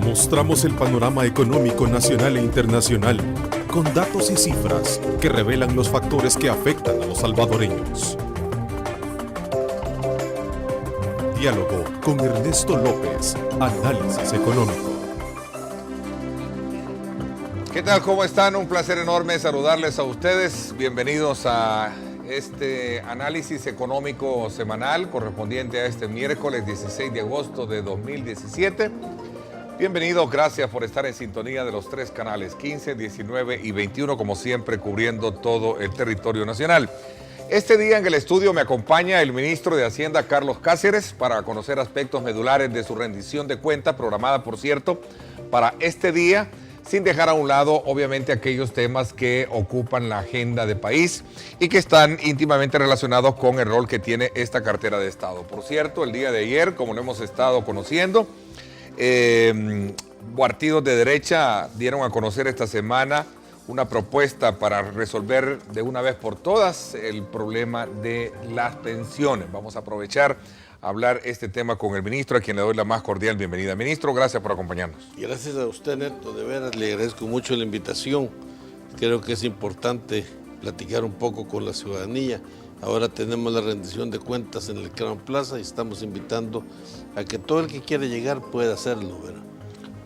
Mostramos el panorama económico nacional e internacional, con datos y cifras que revelan los factores que afectan a los salvadoreños. Diálogo con Ernesto López, Análisis Económico. ¿Qué tal? ¿Cómo están? Un placer enorme saludarles a ustedes. Bienvenidos a este análisis económico semanal correspondiente a este miércoles 16 de agosto de 2017. Bienvenidos, gracias por estar en sintonía de los tres canales 15, 19 y 21, como siempre cubriendo todo el territorio nacional. Este día en el estudio me acompaña el ministro de Hacienda, Carlos Cáceres, para conocer aspectos medulares de su rendición de cuenta, programada, por cierto, para este día, sin dejar a un lado, obviamente, aquellos temas que ocupan la agenda de país y que están íntimamente relacionados con el rol que tiene esta cartera de Estado. Por cierto, el día de ayer, como lo hemos estado conociendo, partidos de derecha dieron a conocer esta semana una propuesta para resolver de una vez por todas el problema de las pensiones. Vamos a aprovechar a hablar este tema con el ministro, a quien le doy la más cordial bienvenida. Ministro, gracias por acompañarnos. Gracias a usted, Neto, de veras le agradezco mucho la invitación. Creo que es importante platicar un poco con la ciudadanía. Ahora tenemos la rendición de cuentas en el Crown Plaza y estamos invitando a que todo el que quiera llegar pueda hacerlo, ¿verdad?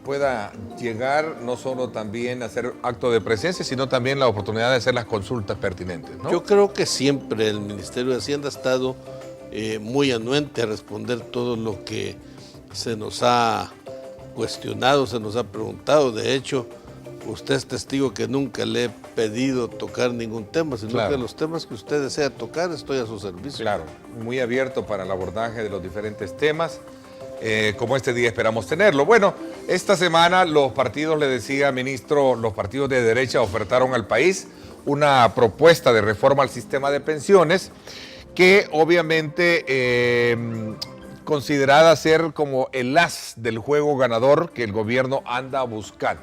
Pueda llegar no solo también a hacer acto de presencia, sino también la oportunidad de hacer las consultas pertinentes, ¿no? Yo creo que siempre el Ministerio de Hacienda ha estado muy anuente a responder todo lo que se nos ha cuestionado, se nos ha preguntado. De hecho, usted es testigo que nunca le he pedido tocar ningún tema, sino claro, que los temas que usted desea tocar, estoy a su servicio. Claro, muy abierto para el abordaje de los diferentes temas, como este día esperamos tenerlo. Bueno, esta semana los partidos, le decía, ministro, los partidos de derecha ofertaron al país una propuesta de reforma al sistema de pensiones que obviamente considerada ser como el as del juego ganador que el gobierno anda buscando.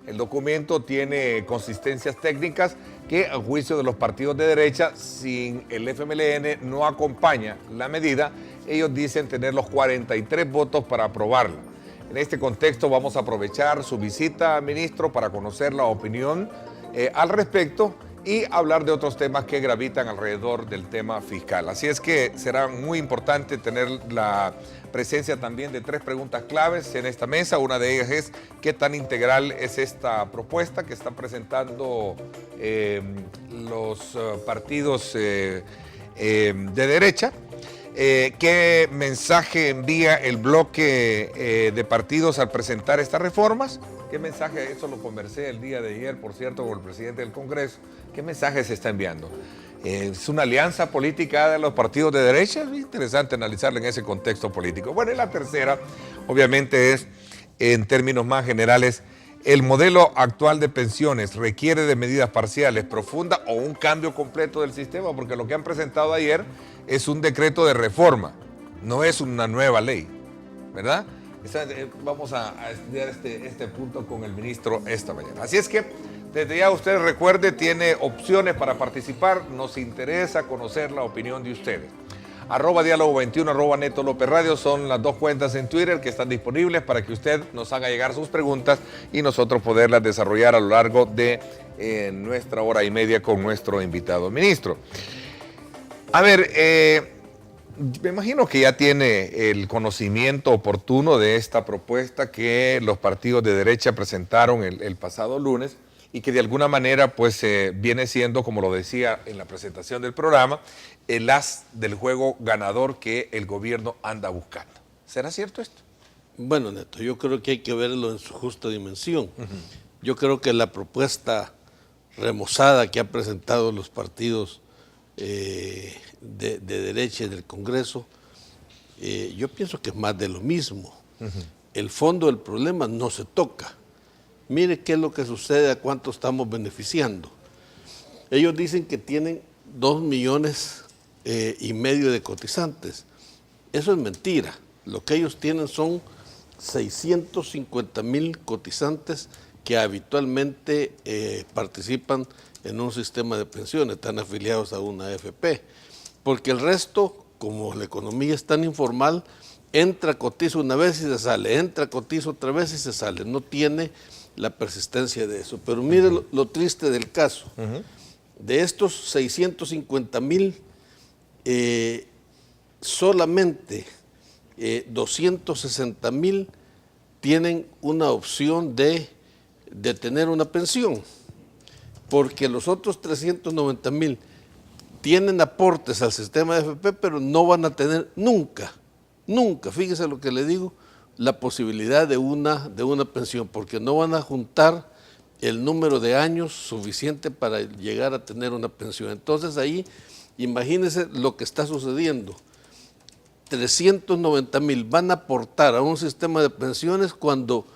El documento tiene consistencias técnicas que, a juicio de los partidos de derecha, sin el FMLN no acompaña la medida. Ellos dicen tener los 43 votos para aprobarla. En este contexto vamos a aprovechar su visita, ministro, para conocer la opinión al respecto y hablar de otros temas que gravitan alrededor del tema fiscal. Así es que será muy importante tener la presencia también de tres preguntas claves en esta mesa. Una de ellas es qué tan integral es esta propuesta que están presentando los partidos de derecha. ¿Qué mensaje envía el bloque de partidos al presentar estas reformas? ¿Qué mensaje? Eso lo conversé el día de ayer, por cierto, con el presidente del Congreso. ¿Qué mensaje se está enviando? ¿Es una alianza política de los partidos de derecha? Es interesante analizarla en ese contexto político. Bueno, y la tercera, obviamente, es, en términos más generales, ¿el modelo actual de pensiones requiere de medidas parciales, profundas o un cambio completo del sistema? Porque lo que han presentado ayer es un decreto de reforma, no es una nueva ley, ¿verdad? Vamos a estudiar este punto con el ministro esta mañana. Así es que, desde ya usted recuerde, tiene opciones para participar. Nos interesa conocer la opinión de ustedes. @diálogo21, @Neto López Radio son las dos cuentas en Twitter que están disponibles para que usted nos haga llegar sus preguntas y nosotros poderlas desarrollar a lo largo de nuestra hora y media con nuestro invitado ministro. A ver, me imagino que ya tiene el conocimiento oportuno de esta propuesta que los partidos de derecha presentaron el pasado lunes y que de alguna manera pues viene siendo, como lo decía en la presentación del programa, el as del juego ganador que el gobierno anda buscando. ¿Será cierto esto? Bueno, Neto, yo creo que hay que verlo en su justa dimensión. Yo creo que la propuesta remozada que han presentado los partidos de derecha y del Congreso, yo pienso que es más de lo mismo. El fondo del problema no se toca. Mire qué es lo que sucede, a cuánto estamos beneficiando. Ellos dicen que tienen 2,5 millones de cotizantes. Eso es mentira. Lo que ellos tienen son 650,000 cotizantes que habitualmente participan en un sistema de pensiones, están afiliados a una AFP, porque el resto, como la economía es tan informal, entra, cotiza una vez y se sale, entra, cotiza otra vez y se sale. No tiene la persistencia de eso. Pero mire lo triste del caso. De estos 650,000, solamente 260,000 tienen una opción de tener una pensión, porque los otros 390,000 tienen aportes al sistema de AFP, pero no van a tener nunca, fíjese lo que le digo, la posibilidad de una pensión, porque no van a juntar el número de años suficiente para llegar a tener una pensión. Entonces ahí, imagínense lo que está sucediendo. 390,000 van a aportar a un sistema de pensiones cuando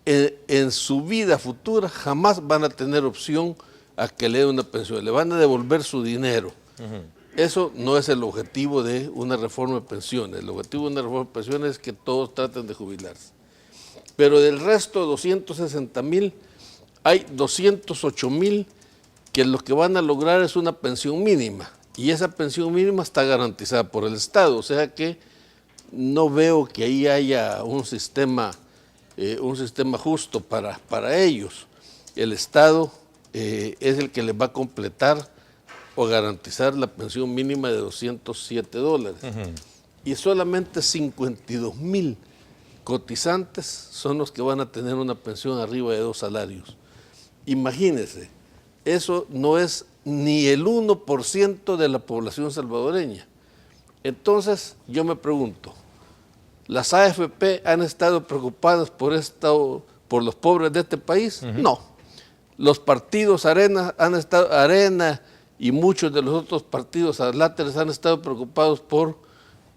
en su vida futura jamás van a tener opción a que le den una pensión, le van a devolver su dinero. Eso no es el objetivo de una reforma de pensiones. El objetivo de una reforma de pensiones es que todos traten de jubilarse. Pero del resto de 260,000, hay 208,000 que lo que van a lograr es una pensión mínima. Y esa pensión mínima está garantizada por el Estado. O sea que no veo que ahí haya un sistema justo para ellos. El Estado es el que les va a completar o garantizar la pensión mínima de $207. Y solamente 52,000 cotizantes son los que van a tener una pensión arriba de 2 salarios. Imagínense, eso no es ni el 1% de la población salvadoreña. Entonces, yo me pregunto, ¿las AFP han estado preocupadas por los pobres de este país? No. Los partidos Arena y muchos de los otros partidos adláteres han estado preocupados por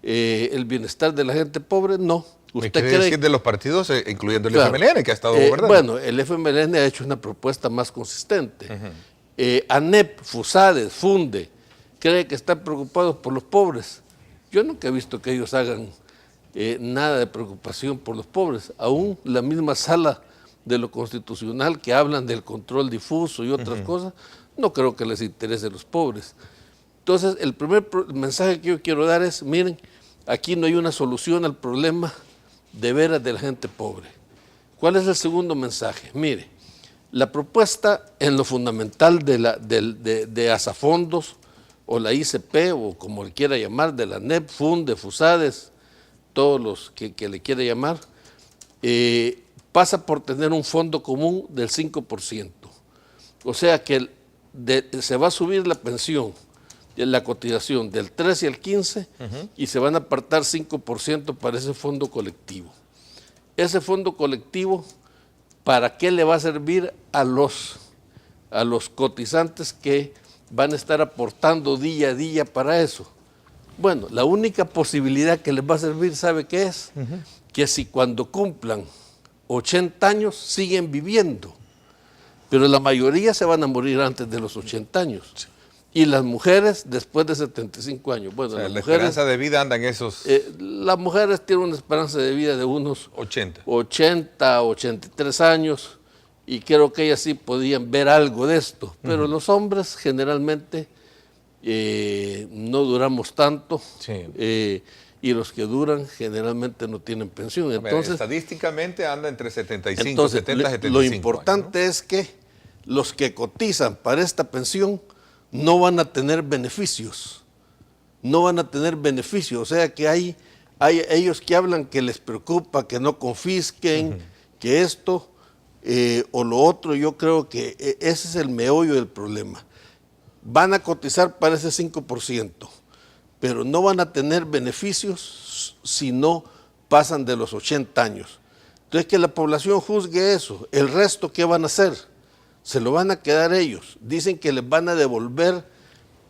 el bienestar de la gente pobre. No. ¿Usted quiere decir de los partidos, incluyendo el FMLN, que ha estado gobernando? Bueno, el FMLN ha hecho una propuesta más consistente. ANEP, FUSADES, FUNDE, cree que están preocupados por los pobres. Yo nunca he visto que ellos hagan nada de preocupación por los pobres. Aún la misma sala de lo constitucional que hablan del control difuso y otras cosas, no creo que les interese a los pobres. Entonces, el primer mensaje que yo quiero dar es, miren, aquí no hay una solución al problema de veras de la gente pobre. ¿Cuál es el segundo mensaje? Mire, la propuesta en lo fundamental de Asafondos o la ICP o como le quiera llamar, de la NEP, FUNDE, FUSADES, todos los que le quiera llamar, pasa por tener un fondo común del 5%. O sea que se va a subir la pensión, la cotización del 13 al 15 y se van a apartar 5% para ese fondo colectivo. Ese fondo colectivo, ¿para qué le va a servir a los cotizantes que van a estar aportando día a día para eso? Bueno, la única posibilidad que les va a servir, ¿sabe qué es? Que si cuando cumplan 80 años siguen viviendo, pero la mayoría se van a morir antes de los 80 años. Y las mujeres después de 75 años. Bueno, o sea, la esperanza de vida anda en esos... las mujeres tienen una esperanza de vida de unos 80, 83 años, y creo que ellas sí podían ver algo de esto. Pero los hombres generalmente no duramos tanto, y los que duran generalmente no tienen pensión. Entonces, estadísticamente anda entre 75, entonces, 70, 75 lo importante años, ¿no? es que los que cotizan para esta pensión no van a tener beneficios. No van a tener beneficios. O sea que hay ellos que hablan que les preocupa que no confisquen, que esto o lo otro. Yo creo que ese es el meollo del problema. Van a cotizar para ese 5%, pero no van a tener beneficios si no pasan de los 80 años. Entonces que la población juzgue eso. El resto, ¿qué van a hacer? Se lo van a quedar ellos. Dicen que les van a devolver,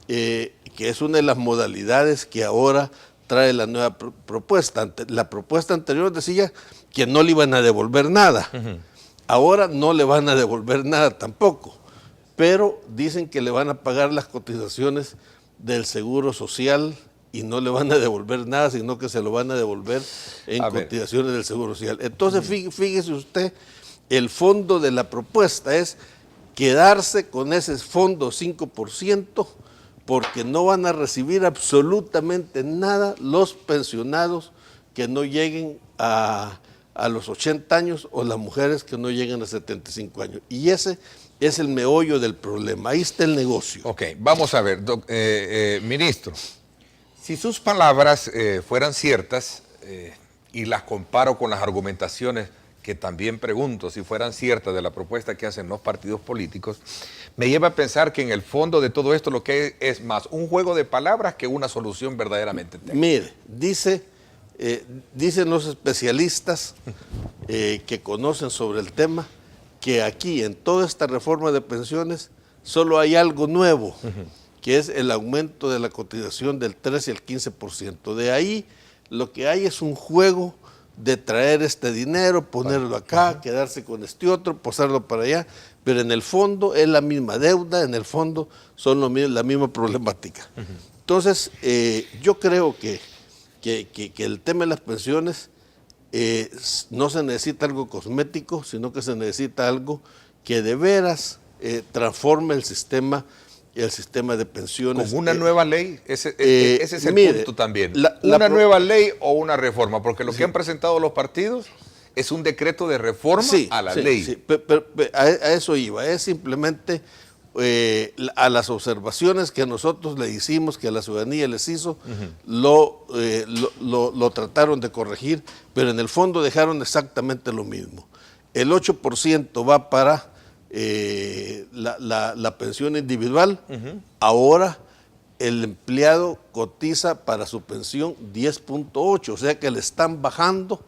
que es una de las modalidades que ahora trae la nueva propuesta. La propuesta anterior decía que no le iban a devolver nada. Ahora no le van a devolver nada tampoco, pero dicen que le van a pagar las cotizaciones del Seguro Social y no le van a devolver nada, sino que se lo van a devolver en cotizaciones del Seguro Social. Entonces, fíjese usted, el fondo de la propuesta es quedarse con ese fondo 5%, porque no van a recibir absolutamente nada los pensionados que no lleguen a los 80 años o las mujeres que no lleguen a 75 años. Y ese es el meollo del problema. Ahí está el negocio. Ok, vamos a ver, ministro. Si sus palabras fueran ciertas, y las comparo con las argumentaciones que también pregunto si fueran ciertas de la propuesta que hacen los partidos políticos, me lleva a pensar que en el fondo de todo esto lo que es más un juego de palabras que una solución verdaderamente técnica. Mire, dicen los especialistas que conocen sobre el tema que aquí en toda esta reforma de pensiones solo hay algo nuevo, que es el aumento de la cotización del 13 al 15%. De ahí lo que hay es un juego de traer este dinero, ponerlo acá, quedarse con este otro, pasarlo para allá, pero en el fondo es la misma deuda, en el fondo son la misma problemática. Entonces, yo creo que el tema de las pensiones no se necesita algo cosmético, sino que se necesita algo que de veras transforme el sistema de pensiones. ¿Con una nueva ley? Ese es el punto también. ¿Una nueva ley o una reforma? Porque lo que han presentado los partidos es un decreto de reforma a la ley. Sí, pero a eso iba. Es simplemente a las observaciones que nosotros le hicimos, que a la ciudadanía les hizo, lo trataron de corregir, pero en el fondo dejaron exactamente lo mismo. El 8% va para la pensión individual. Ahora el empleado cotiza para su pensión 10.8, o sea que le están bajando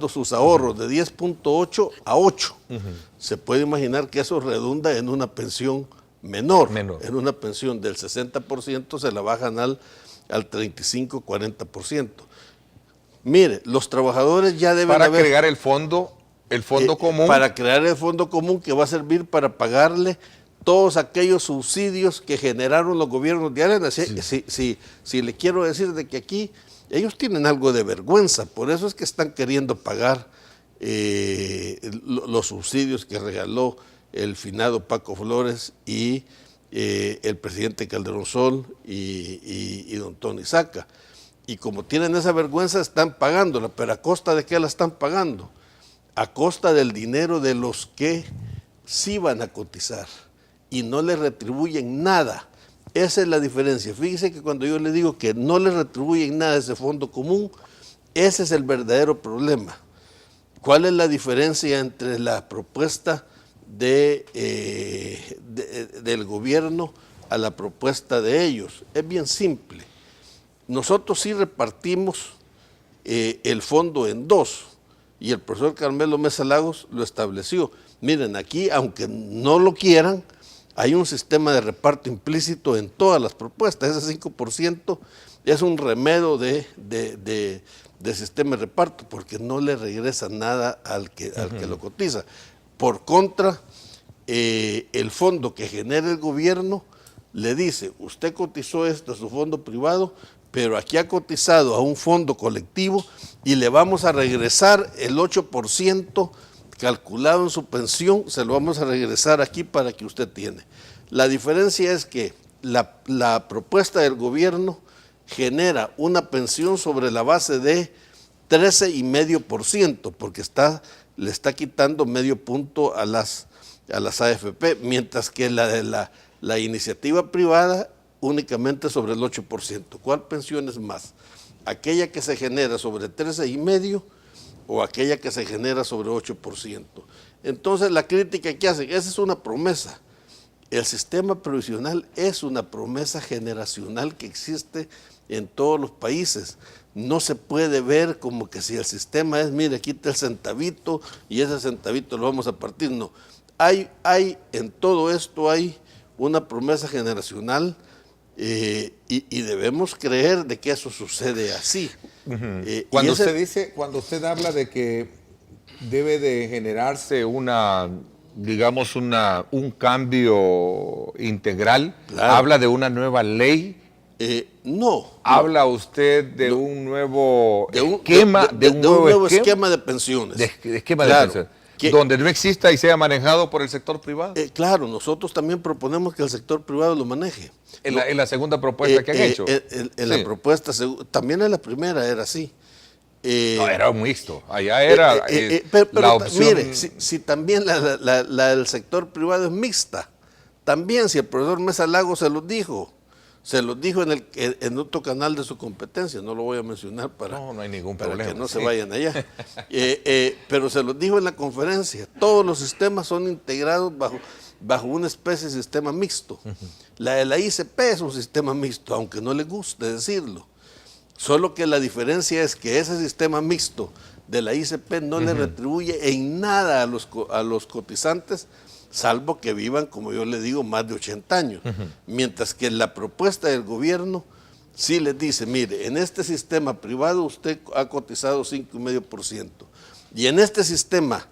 sus ahorros de 10.8 a 8. Se puede imaginar que eso redunda en una pensión menor. En una pensión del 60% se la bajan al 35-40%. Mire, los trabajadores ya deben para crear el fondo común. Para crear el fondo común que va a servir para pagarle todos aquellos subsidios que generaron los gobiernos de Arena. Si le quiero decir de que aquí ellos tienen algo de vergüenza, por eso es que están queriendo pagar los subsidios que regaló el finado Paco Flores y el presidente Calderón Sol y don Tony Saca. Y como tienen esa vergüenza, están pagándola, pero ¿a costa de qué la están pagando? A costa del dinero de los que sí van a cotizar y no les retribuyen nada. Esa es la diferencia. Fíjese que cuando yo le digo que no les retribuyen nada a ese fondo común, ese es el verdadero problema. ¿Cuál es la diferencia entre la propuesta del gobierno a la propuesta de ellos? Es bien simple. Nosotros sí repartimos el fondo en dos, y el profesor Carmelo Mesa Lagos lo estableció. Miren, aquí, aunque no lo quieran, hay un sistema de reparto implícito en todas las propuestas. Ese 5% es un remedio de sistema de reparto, porque no le regresa nada al que lo cotiza. Por contra, el fondo que genera el gobierno le dice, usted cotizó esto a su fondo privado, pero aquí ha cotizado a un fondo colectivo y le vamos a regresar el 8% calculado en su pensión, se lo vamos a regresar aquí para que usted tiene. La diferencia es que la propuesta del gobierno genera una pensión sobre la base de 13,5%, porque le está quitando medio punto a las AFP, mientras que la iniciativa privada únicamente sobre el 8%. ¿Cuál pensión es más? ¿Aquella que se genera sobre 13,5% o aquella que se genera sobre 8%? Entonces la crítica que hacen, esa es una promesa. El sistema previsional es una promesa generacional que existe en todos los países. No se puede ver como que si el sistema es, mire, quita el centavito y ese centavito lo vamos a partir. No, hay en todo esto hay una promesa generacional. Y debemos creer de que eso sucede así. Cuando usted habla de que debe de generarse un cambio integral, claro. ¿Habla de una nueva ley? No. ¿Habla usted de un nuevo esquema de pensiones? De esquema de pensiones. Donde no exista y sea manejado por el sector privado. Claro, nosotros también proponemos que el sector privado lo maneje. En la segunda propuesta que han hecho. En la propuesta, también en la primera era así. No, era un mixto. Allá era pero la opción. mire, si también la del sector privado es mixta, también si el profesor Mesa Lago se los dijo en otro canal de su competencia, no lo voy a mencionar No hay ningún para problema. que no se vayan allá, pero se los dijo en la conferencia, todos los sistemas son integrados bajo una especie de sistema mixto. La de la ICP es un sistema mixto, aunque no le guste decirlo. Solo que la diferencia es que ese sistema mixto de la ICP no le retribuye en nada a los cotizantes, salvo que vivan, como yo le digo, más de 80 años. Mientras que la propuesta del gobierno sí les dice, mire, en este sistema privado usted ha cotizado 5,5%. Y en este sistema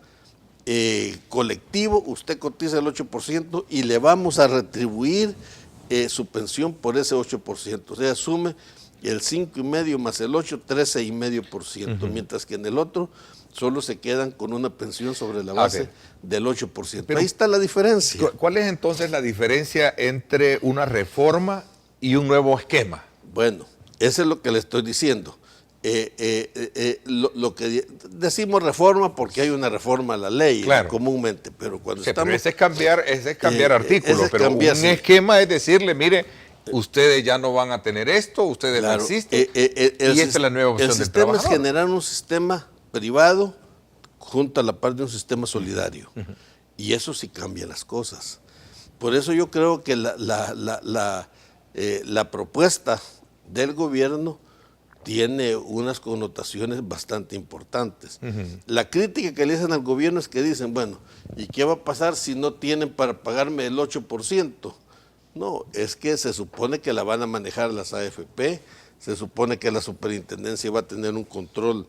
colectivo usted cotiza el 8% y le vamos a retribuir su pensión por ese 8%. O sea, asume el 5,5 más el 8, 13,5%, mientras que en el otro solo se quedan con una pensión sobre la base del 8%. Pero ahí está la diferencia. ¿Cuál es entonces la diferencia entre una reforma y un nuevo esquema? Bueno, eso es lo que le estoy diciendo. Lo que decimos reforma porque hay una reforma a la ley, claro, comúnmente, pero cuando estamos... Pero ese es cambiar artículos, pero cambiar, un esquema es decirle, mire, ustedes ya no van a tener esto, ustedes no existen, y esta es la nueva opción del trabajador. El sistema es generar un sistema privado junto a la par de un sistema solidario, y eso sí cambia las cosas. Por eso yo creo que la propuesta del gobierno tiene unas connotaciones bastante importantes. La crítica que le hacen al gobierno es que dicen, bueno, ¿y qué va a pasar si no tienen para pagarme el 8%? No, es que se supone que la van a manejar las AFP, se supone que la superintendencia va a tener un control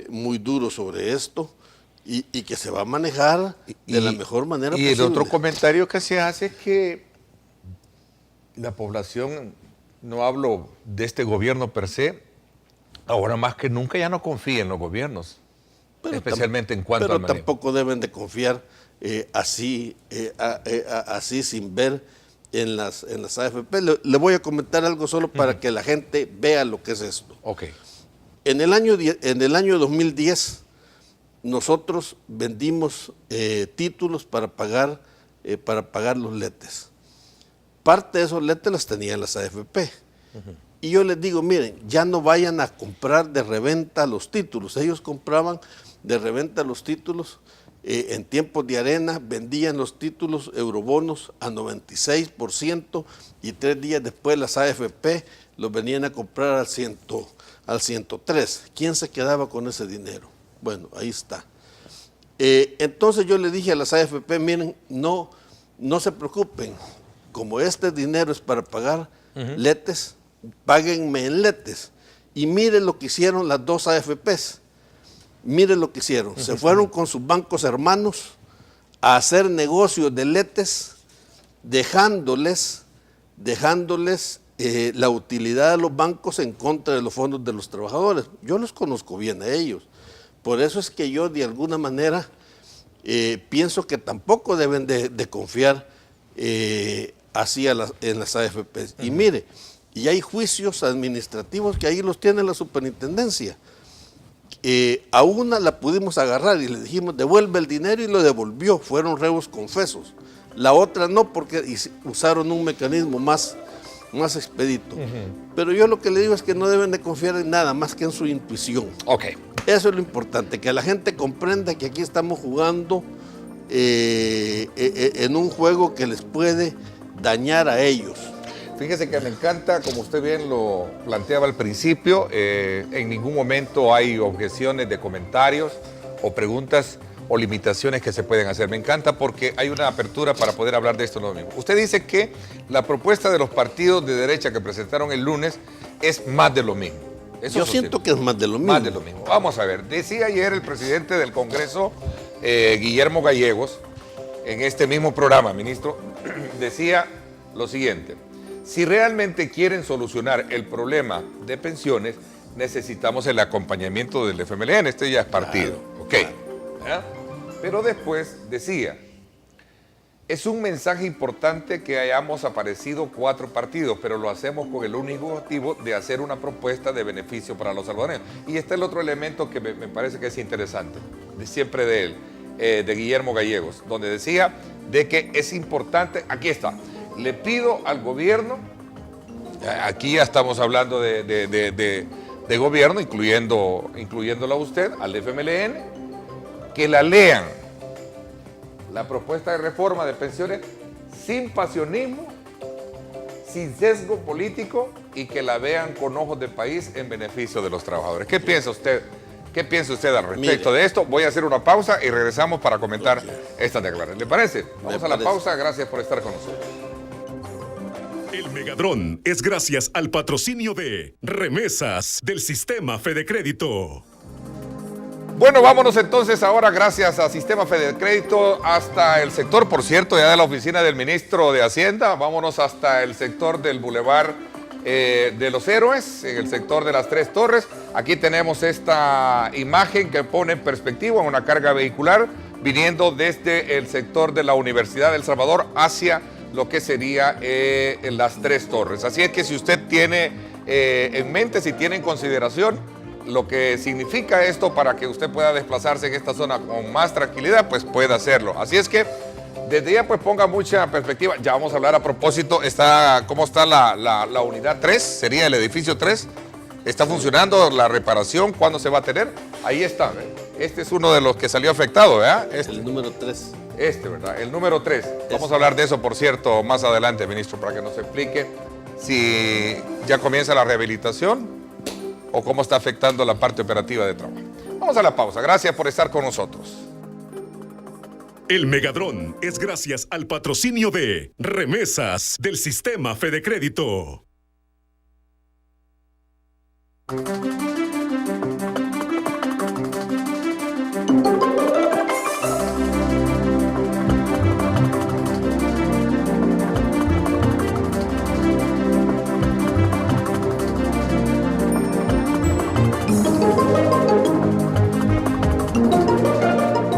muy duro sobre esto y que se va a manejar de la mejor manera posible. Y el otro comentario que se hace es que la población, no hablo de este gobierno per se, ahora más que nunca ya no confía en los gobiernos, pero especialmente en cuanto al manejo. Pero tampoco deben de confiar así sin ver en las AFP. Le voy a comentar algo solo para que la gente vea lo que es esto. Okay. En el año 2010 nosotros vendimos títulos para pagar los letes. Parte de esos letes los tenían las AFP. Y yo les digo, miren, ya no vayan a comprar de reventa los títulos. Ellos compraban de reventa los títulos. En tiempos de arena vendían los títulos eurobonos a 96% y 3 días después las AFP los venían a comprar al 103%. ¿Quién se quedaba con ese dinero? Bueno, ahí está. Entonces yo le dije a las AFP, miren, no se preocupen, como este dinero es para pagar letes, páguenme en letes. Y miren lo que hicieron las dos AFPs. Miren lo que hicieron. Se fueron con sus bancos hermanos a hacer negocios de letes, dejándoles la utilidad de los bancos en contra de los fondos de los trabajadores. Yo los conozco bien a ellos. Por eso es que yo de alguna manera pienso que tampoco deben de confiar así en las AFPs. Y mire, y hay juicios administrativos que ahí los tiene la superintendencia. A una la pudimos agarrar y le dijimos devuelve el dinero y lo devolvió, fueron rebos confesos. La otra no, porque usaron un mecanismo más expedito. Pero yo lo que le digo es que no deben de confiar en nada más que en su intuición. Okay. Eso es lo importante, que la gente comprenda que aquí estamos jugando en un juego que les puede dañar a ellos. Fíjese que me encanta, como usted bien lo planteaba al principio, en ningún momento hay objeciones de comentarios o preguntas o limitaciones que se pueden hacer. Me encanta porque hay una apertura para poder hablar de esto lo mismo. Usted dice que la propuesta de los partidos de derecha que presentaron el lunes es más de lo mismo. Yo siento que es más de lo mismo. Más de lo mismo. Vamos a ver, decía ayer el presidente del Congreso, Guillermo Gallegos, en este mismo programa, ministro, decía lo siguiente: si realmente quieren solucionar el problema de pensiones, necesitamos el acompañamiento del FMLN. Este ya es partido. Claro, ok. Claro. Pero después decía, Es un mensaje importante que hayamos aparecido 4 partidos, pero lo hacemos con el único objetivo de hacer una propuesta de beneficio para los salvadoreños. Y este es el otro elemento que me parece que es interesante, siempre de él, de Guillermo Gallegos, donde decía de que es importante, aquí está, le pido al gobierno, aquí ya estamos hablando de gobierno, incluyéndolo a usted, al FMLN, que la lean, la propuesta de reforma de pensiones sin pasionismo, sin sesgo político y que la vean con ojos de país en beneficio de los trabajadores. ¿Qué piensa usted? ¿Qué piensa usted al respecto de esto? Voy a hacer una pausa y regresamos para comentar estas declaraciones. ¿Le parece? Vamos a la pausa. Gracias por estar con nosotros. El Megadrón es gracias al patrocinio de Remesas del Sistema Fede Crédito. Bueno, vámonos entonces ahora, gracias a Sistema Fede Crédito, hasta el sector, por cierto, ya de la oficina del ministro de Hacienda. Vámonos hasta el sector del Boulevard de los Héroes, en el sector de las Tres Torres. Aquí tenemos esta imagen que pone en perspectiva una carga vehicular viniendo desde el sector de la Universidad de El Salvador hacia lo que sería las Tres Torres. Así es que si usted tiene en mente, si tiene en consideración lo que significa esto para que usted pueda desplazarse en esta zona con más tranquilidad, pues puede hacerlo. Así es que desde ya pues ponga mucha perspectiva. Ya vamos a hablar a propósito, ¿cómo está la unidad 3? Sería el edificio 3. ¿Está funcionando la reparación? ¿Cuándo se va a tener? Ahí está, ¿eh? Este es uno de los que salió afectado, ¿verdad? El número 3. ¿Verdad? El número 3. Vamos a hablar de eso, por cierto, más adelante, ministro, para que nos explique si ya comienza la rehabilitación o cómo está afectando la parte operativa de trabajo. Vamos a la pausa. Gracias por estar con nosotros. El Megadrón es gracias al patrocinio de Remesas del Sistema Fede Crédito.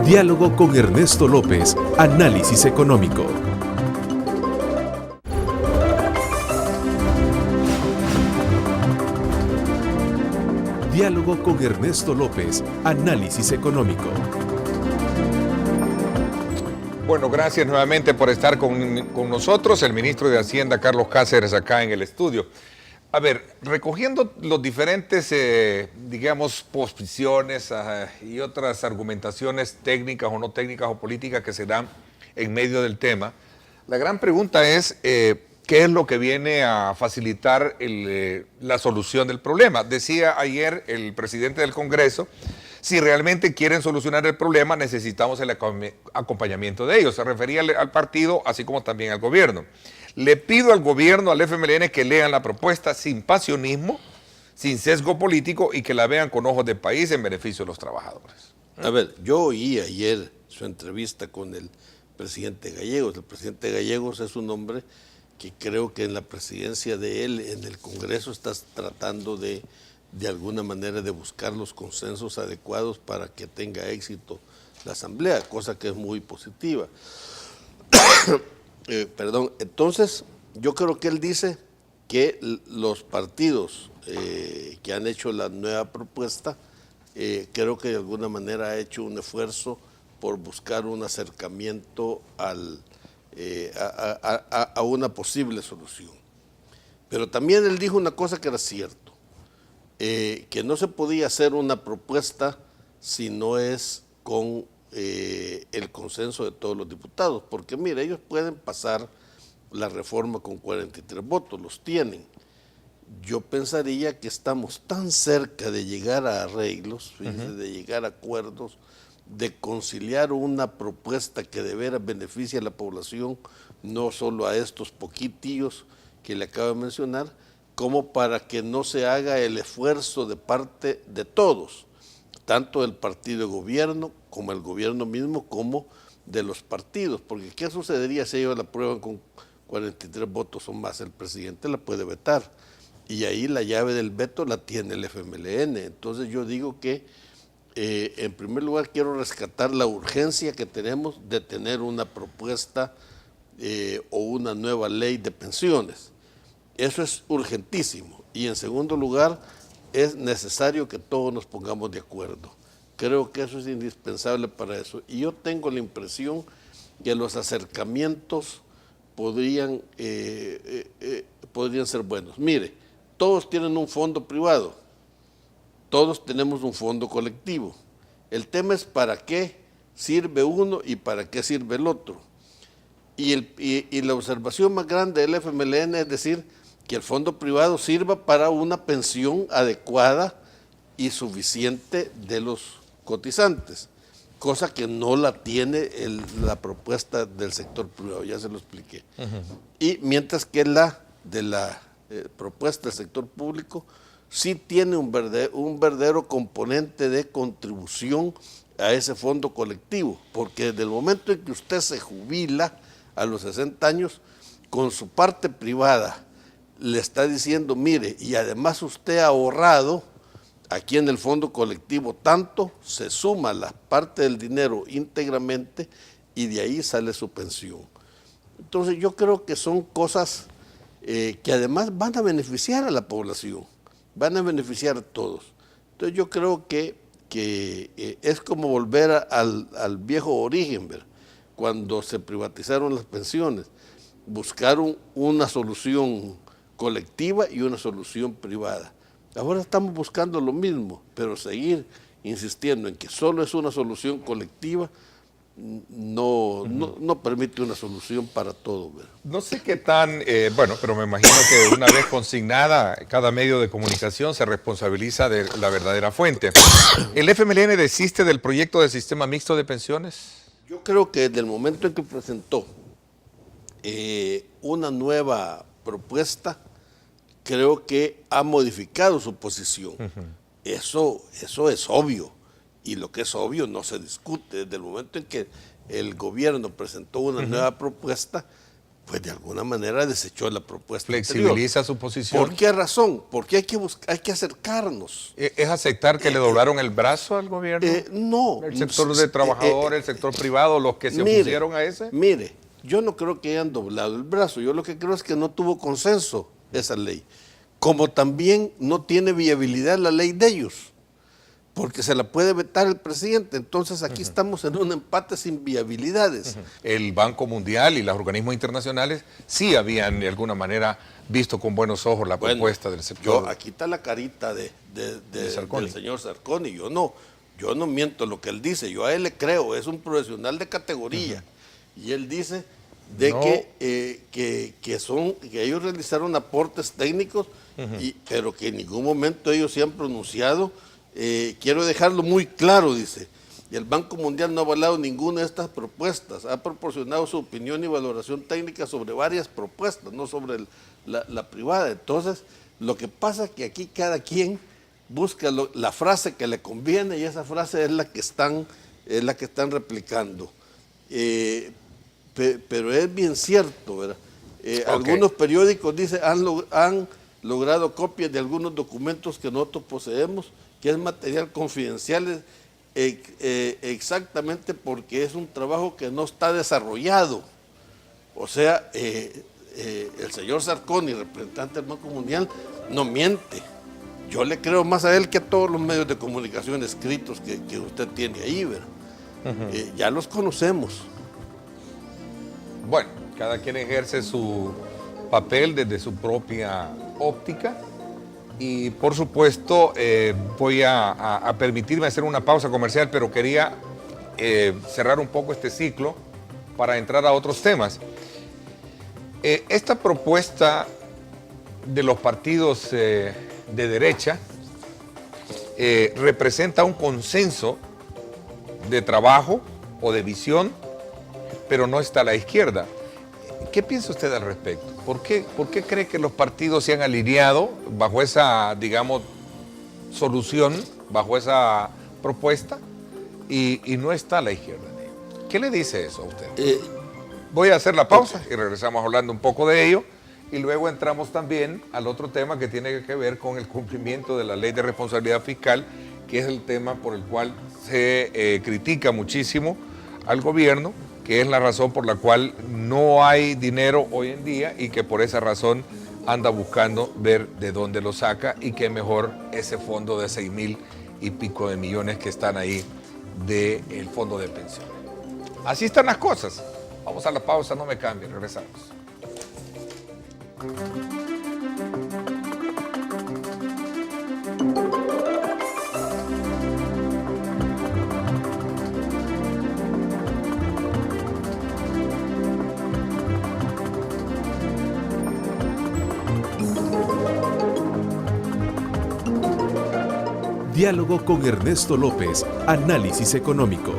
Diálogo con Ernesto López, análisis económico. Diálogo con Ernesto López, análisis económico. Bueno, gracias nuevamente por estar con nosotros, el ministro de Hacienda, Carlos Cáceres, acá en el estudio. A ver, recogiendo los diferentes, digamos, posiciones y otras argumentaciones técnicas o no técnicas o políticas que se dan en medio del tema, la gran pregunta es, ¿qué es lo que viene a facilitar la solución del problema? Decía ayer el presidente del Congreso, si realmente quieren solucionar el problema, necesitamos el acompañamiento de ellos. Se refería al partido, así como también al gobierno. Le pido al gobierno, al FMLN, que lean la propuesta sin pasionismo, sin sesgo político y que la vean con ojos de país en beneficio de los trabajadores. A ver, yo oí ayer su entrevista con el presidente Gallegos. El presidente Gallegos es un hombre que creo que en la presidencia de él, en el Congreso, está tratando de alguna manera de buscar los consensos adecuados para que tenga éxito la Asamblea, cosa que es muy positiva. Entonces, yo creo que él dice que los partidos que han hecho la nueva propuesta, creo que de alguna manera ha hecho un esfuerzo por buscar un acercamiento a una posible solución. Pero también él dijo una cosa que era cierto, que no se podía hacer una propuesta si no es con el consenso de todos los diputados, porque mire, ellos pueden pasar la reforma con 43 votos, los tienen. Yo pensaría que estamos tan cerca de llegar a arreglos, de llegar a acuerdos, de conciliar una propuesta que de veras beneficie a la población, no solo a estos poquitillos que le acabo de mencionar, como para que no se haga el esfuerzo de parte de todos, tanto del partido de gobierno como el gobierno mismo, como de los partidos, porque ¿qué sucedería si ellos la aprueban con 43 votos o más? El presidente la puede vetar y ahí la llave del veto la tiene el FMLN. Entonces yo digo que en primer lugar quiero rescatar la urgencia que tenemos de tener una propuesta o una nueva ley de pensiones. Eso es urgentísimo. Y en segundo lugar, es necesario que todos nos pongamos de acuerdo. Creo que eso es indispensable para eso. Y yo tengo la impresión que los acercamientos podrían ser buenos. Mire, todos tienen un fondo privado, todos tenemos un fondo colectivo. El tema es para qué sirve uno y para qué sirve el otro. Y la observación más grande del FMLN es decir que el fondo privado sirva para una pensión adecuada y suficiente de los cotizantes, cosa que no la tiene la propuesta del sector privado, ya se lo expliqué. Y mientras que la propuesta del sector público sí tiene un verdadero componente de contribución a ese fondo colectivo, porque desde el momento en que usted se jubila a los 60 años, con su parte privada, le está diciendo, mire, y además usted ha ahorrado aquí en el fondo colectivo tanto, se suma la parte del dinero íntegramente y de ahí sale su pensión. Entonces yo creo que son cosas que además van a beneficiar a la población, van a beneficiar a todos. Entonces yo creo que es como volver al viejo origen, ¿verdad? Cuando se privatizaron las pensiones, buscaron una solución colectiva y una solución privada. Ahora estamos buscando lo mismo, pero seguir insistiendo en que solo es una solución colectiva no permite una solución para todo, ¿verdad? No sé qué tan, bueno, pero me imagino que una vez consignada, cada medio de comunicación se responsabiliza de la verdadera fuente. ¿El FMLN desiste del proyecto de sistema mixto de pensiones? Yo creo que desde el momento en que presentó una nueva propuesta, creo que ha modificado su posición. Eso es obvio, y lo que es obvio no se discute. Desde el momento en que el gobierno presentó una nueva propuesta, pues de alguna manera desechó la propuesta ¿Flexibiliza anterior. su posición? ¿Por qué razón? Porque hay que acercarnos. ¿Es aceptar que le doblaron el brazo al gobierno? No. ¿El sector de trabajadores, el sector privado, los que se opusieron a ese? Mire, yo no creo que hayan doblado el brazo. Yo lo que creo es que no tuvo consenso esa ley. Como también no tiene viabilidad la ley de ellos, porque se la puede vetar el presidente. Entonces aquí estamos en un empate sin viabilidades. El Banco Mundial y los organismos internacionales sí habían de alguna manera visto con buenos ojos la propuesta del sector. Aquí está la carita del Sarconi. señor Sarconi. Yo no miento lo que él dice, yo a él le creo, es un profesional de categoría. Y él dice que ellos realizaron aportes técnicos, pero que en ningún momento ellos se han pronunciado. Quiero dejarlo muy claro, dice, y el Banco Mundial no ha avalado ninguna de estas propuestas, ha proporcionado su opinión y valoración técnica sobre varias propuestas, no sobre la privada. Entonces, lo que pasa es que aquí cada quien busca la frase que le conviene, y esa frase es la que están replicando. Pero es bien cierto, ¿verdad? Algunos periódicos dicen han logrado copias de algunos documentos que nosotros poseemos, que es material confidencial, exactamente porque es un trabajo que no está desarrollado. O sea, el señor Sarconi, representante del Banco Mundial, no miente. Yo le creo más a él que a todos los medios de comunicación escritos que usted tiene ahí, ¿verdad? Ya los conocemos. Bueno, cada quien ejerce su papel desde su propia óptica y por supuesto voy a permitirme hacer una pausa comercial, pero quería cerrar un poco este ciclo para entrar a otros temas. Esta propuesta de los partidos de derecha representa un consenso de trabajo o de visión, pero no está a la izquierda. ¿Qué piensa usted al respecto? ¿Por qué cree que los partidos se han alineado bajo esa, digamos, solución, bajo esa propuesta, y no está a la izquierda? ¿Qué le dice eso a usted? Voy a hacer la pausa y regresamos hablando un poco de ello, y luego entramos también al otro tema que tiene que ver con el cumplimiento de la Ley de Responsabilidad Fiscal, que es el tema por el cual se critica muchísimo al gobierno, que es la razón por la cual no hay dinero hoy en día y que por esa razón anda buscando ver de dónde lo saca y que mejor ese fondo de 6,000 y pico de millones que están ahí del fondo de pensiones. Así están las cosas. Vamos a la pausa, no me cambien, regresamos. Diálogo con Ernesto López, análisis económico.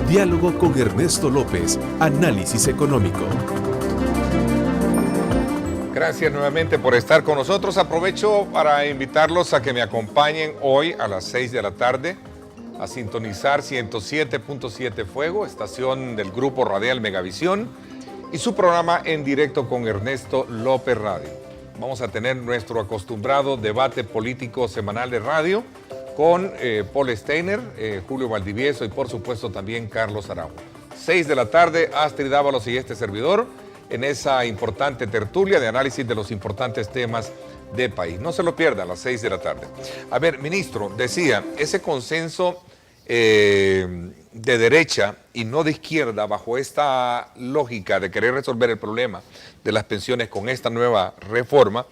Diálogo con Ernesto López, análisis económico. Gracias nuevamente por estar con nosotros. Aprovecho para invitarlos a que me acompañen hoy a las 6 de la tarde a sintonizar 107.7 Fuego, estación del Grupo Radial Megavisión, y su programa En Directo con Ernesto López Radio. Vamos a tener nuestro acostumbrado debate político semanal de radio con Paul Steiner, Julio Valdivieso y por supuesto también Carlos Araujo. 6 de la tarde, Astrid Ábalos y este servidor en esa importante tertulia de análisis de los importantes temas del país. No se lo pierda a las 6 de la tarde. A ver, ministro, decía, ese consenso de derecha y no de izquierda bajo esta lógica de querer resolver el problema de las pensiones con esta nueva reforma,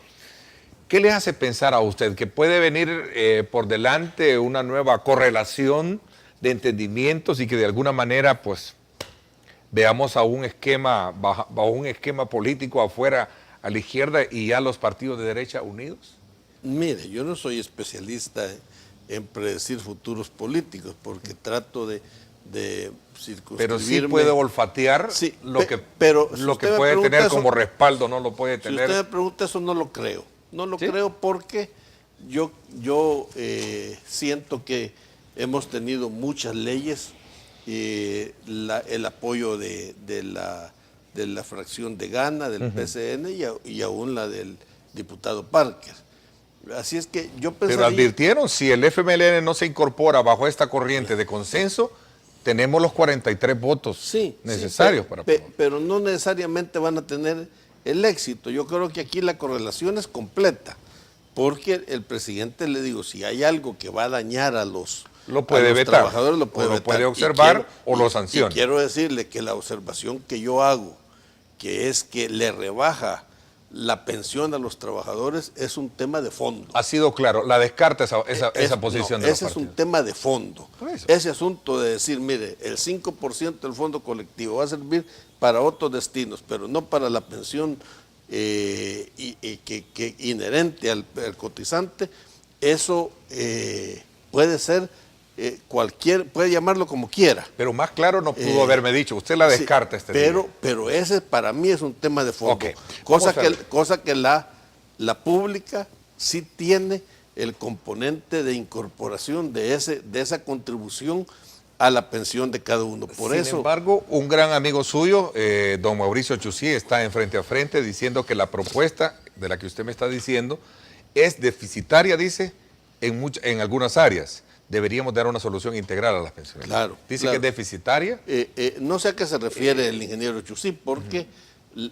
¿qué le hace pensar a usted que puede venir por delante una nueva correlación de entendimientos y que de alguna manera pues veamos a un esquema, bajo un esquema político afuera a la izquierda y ya los partidos de derecha unidos? Mire, yo no soy especialista en predecir futuros políticos porque trato de circunscribirme. Pero sí puede olfatear sí, lo que usted puede tener eso, como respaldo, no lo puede tener. Si usted me pregunta eso, no lo creo. No lo creo porque yo siento que hemos tenido muchas leyes, el apoyo de la fracción de Gana, del PCN y aún la del diputado Parker. Así es que yo pensaría... Pero advirtieron, si el FMLN no se incorpora bajo esta corriente de consenso, tenemos los 43 votos necesarios para aprobar. Pero no necesariamente van a tener el éxito. Yo creo que aquí la correlación es completa, porque el presidente, le digo, si hay algo que va a dañar a los trabajadores, lo puede vetar. Lo puede observar o lo sanciona. Y quiero decirle que la observación que yo hago, que es que le rebaja la pensión a los trabajadores, es un tema de fondo. Ha sido claro, la descarta esa posición de los ese es un partidos. tema de fondo. Ese asunto de decir, mire, el 5% del fondo colectivo va a servir para otros destinos, pero no para la pensión que inherente al cotizante, eso puede ser puede llamarlo como quiera. Pero más claro no pudo haberme dicho, usted la descarta día. Pero ese para mí es un tema de fondo. Okay. Cosa que la pública sí tiene el componente de incorporación de esa contribución a la pensión de cada uno. Sin embargo, un gran amigo suyo, don Mauricio Chusí, está en frente a frente diciendo que la propuesta de la que usted me está diciendo es deficitaria, dice, en algunas áreas. Deberíamos dar una solución integral a las pensiones. Claro. Dice que es deficitaria. No sé a qué se refiere el ingeniero Chusí, porque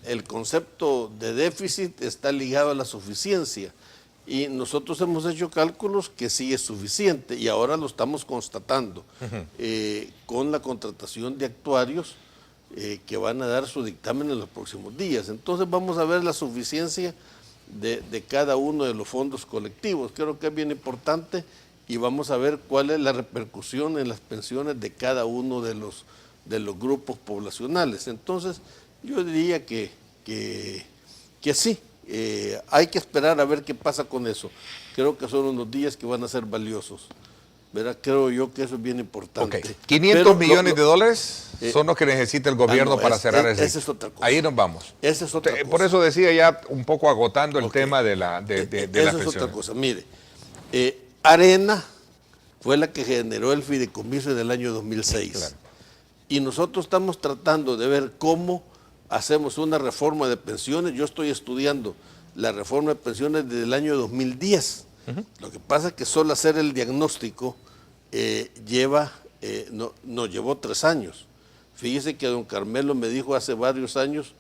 el concepto de déficit está ligado a la suficiencia. Y nosotros hemos hecho cálculos que sí es suficiente y ahora lo estamos constatando con la contratación de actuarios que van a dar su dictamen en los próximos días. Entonces vamos a ver la suficiencia de cada uno de los fondos colectivos. Creo que es bien importante y vamos a ver cuál es la repercusión en las pensiones de cada uno de los grupos poblacionales. Entonces yo diría que sí. Hay que esperar a ver qué pasa con eso. Creo que son unos días que van a ser valiosos. ¿Verdad? Creo yo que eso es bien importante. Okay. 500 millones de dólares son los que necesita el gobierno para cerrar ese. Esa es otra cosa. Ahí nos vamos. Esa es otra cosa. Por eso decía ya un poco agotando el tema de la pensión. Esa es otra cosa. Mire, Arena fue la que generó el fideicomiso en el año 2006. Claro. Y nosotros estamos tratando de ver cómo hacemos una reforma de pensiones. Yo estoy estudiando la reforma de pensiones desde el año 2010 Lo que pasa es que solo hacer el diagnóstico nos llevó 3 años. Fíjese que don Carmelo me dijo hace varios años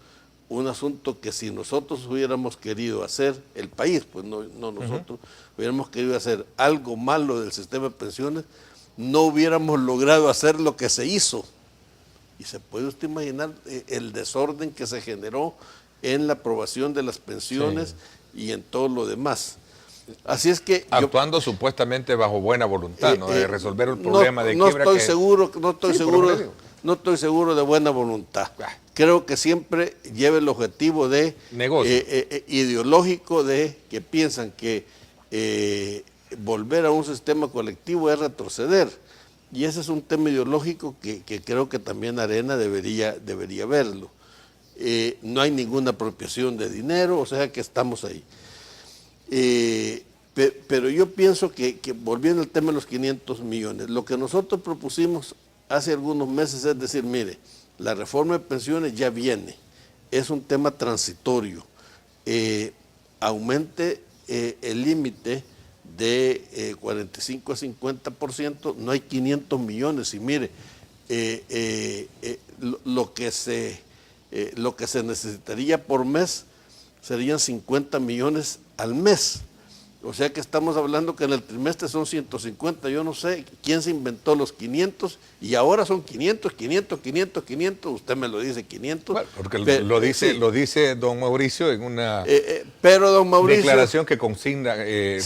un asunto que si nosotros hubiéramos querido hacer, el país, pues no nosotros, hubiéramos querido hacer algo malo del sistema de pensiones, no hubiéramos logrado hacer lo que se hizo. Y se puede usted imaginar el desorden que se generó en la aprobación de las pensiones y en todo lo demás. Así es que actuando supuestamente bajo buena voluntad, ¿no? De resolver el problema de quiebra. No estoy seguro de buena voluntad. Creo que siempre lleva el objetivo de ideológico de que piensan que volver a un sistema colectivo es retroceder. Y ese es un tema ideológico que creo que también Arena debería verlo. No hay ninguna apropiación de dinero, o sea que estamos ahí. Pero yo pienso que volviendo al tema de los 500 millones, lo que nosotros propusimos hace algunos meses es decir, mire, la reforma de pensiones ya viene, es un tema transitorio, aumente el límite de 45 a 50%, no hay 500 millones y mire, lo que se necesitaría por mes serían 50 millones al mes. O sea que estamos hablando que en el trimestre son 150, yo no sé quién se inventó los 500 y ahora son 500, 500, 500, 500, usted me lo dice 500. Bueno, porque lo dice don Mauricio en una pero don Mauricio, declaración que consigna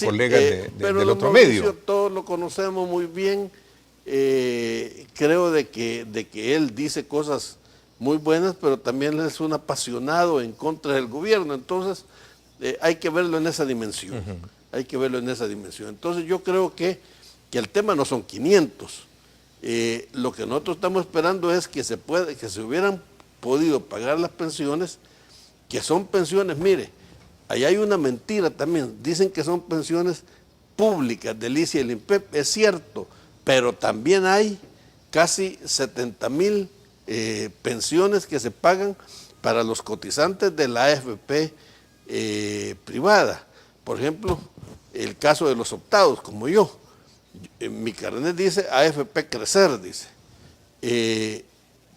colegas del otro Mauricio, medio. Todos lo conocemos muy bien, creo de que él dice cosas muy buenas, pero también es un apasionado en contra del gobierno, entonces hay que verlo en esa dimensión. Hay que verlo en esa dimensión. Entonces yo creo que el tema no son 500. Lo que nosotros estamos esperando es que se hubieran podido pagar las pensiones, que son pensiones, mire, ahí hay una mentira también. Dicen que son pensiones públicas del ICE y el INPEP, es cierto, pero también hay casi 70,000 pensiones que se pagan para los cotizantes de la AFP privada. Por ejemplo, el caso de los optados, como yo. En mi carnet dice AFP Crecer, dice.